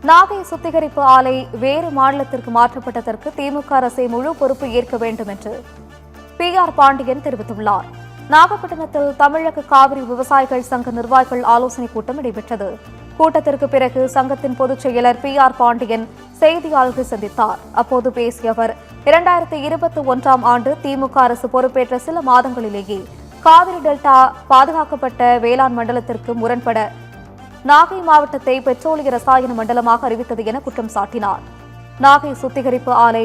நாகை சுத்திகரிப்பு ஆலை வேறு மாநிலத்திற்கு மாற்றப்பட்டதற்கு திமுக அரசே முழு பொறுப்பு ஏற்க வேண்டும் என்று PR பாண்டியன் தெரிவித்துள்ளார். நாகப்பட்டினத்தில் தமிழக காவிரி விவசாயிகள் சங்க நிர்வாகிகள் ஆலோசனைக் கூட்டம் நடைபெற்றது. கூட்டத்திற்கு பிறகு சங்கத்தின் பொதுச் செயலர் PR பாண்டியன் செய்தியாளர்கள் சந்தித்தார். அப்போது பேசிய அவர், 2021ஆம் ஆண்டு திமுக அரசு பொறுப்பேற்ற சில மாதங்களிலேயே காவிரி டெல்டா பாதுகாக்கப்பட்ட வேளாண் மண்டலத்திற்கு முரண்பட நாகை மாவட்டத்தை பெட்ரோலிய ரசாயன மண்டலமாக அறிவித்தது என குற்றம் சாட்டினார். நாகை சுத்திகரிப்பு ஆலை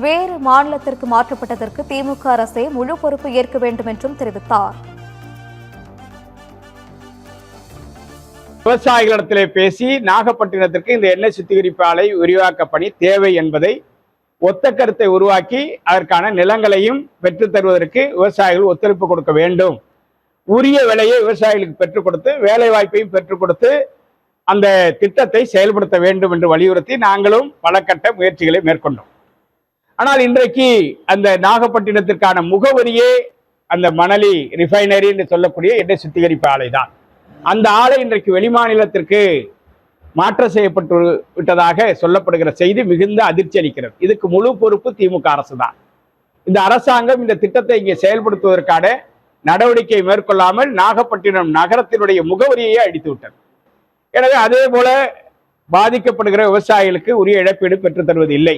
வேறு மாநிலத்திற்கு மாற்றப்பட்டதற்கு திமுக அரசே முழு பொறுப்பு ஏற்க வேண்டும் என்றும் தெரிவித்தார். விவசாயிகளிடத்திலே பேசி நாகப்பட்டினத்திற்கு இந்த எண்ணெய் சுத்திகரிப்பு ஆலை விரிவாக்க பணி தேவை என்பதை ஒத்த கருத்தை உருவாக்கி அதற்கான நிலங்களையும் பெற்றுத் தருவதற்கு விவசாயிகள் ஒத்துழைப்பு கொடுக்க வேண்டும். உரிய விலையை விவசாயிகளுக்கு பெற்றுக் கொடுத்து வேலை வாய்ப்பையும் பெற்றுக் கொடுத்து அந்த திட்டத்தை செயல்படுத்த வேண்டும் என்று வலியுறுத்தி நாங்களும் பல கட்ட முயற்சிகளை மேற்கொண்டோம். ஆனால் இன்றைக்கு அந்த நாகப்பட்டினத்திற்கான முகவரியே அந்த மணலி ரிஃபைனரி என்று சொல்லக்கூடிய எண்ணெய் சுத்திகரிப்பு ஆலை தான். அந்த ஆலை இன்றைக்கு வெளிமாநிலத்திற்கு மாற்றம் செய்யப்பட்டு விட்டதாக சொல்லப்படுகிற செய்தி மிகுந்த அதிர்ச்சி அளிக்கிறது. இதுக்கு முழு பொறுப்பு திமுக அரசு தான். இந்த அரசாங்கம் இந்த திட்டத்தை இங்கே செயல்படுத்துவதற்கான நடவடிக்கை மேற்கொள்ளாமல் நாகப்பட்டினம் நகரத்தினுடைய முகவரியை அடித்து விட்டது. எனவே அதே போல பாதிக்கப்படுகிற விவசாயிகளுக்கு உரிய இழப்பீடு பெற்றுத் தருவது இல்லை.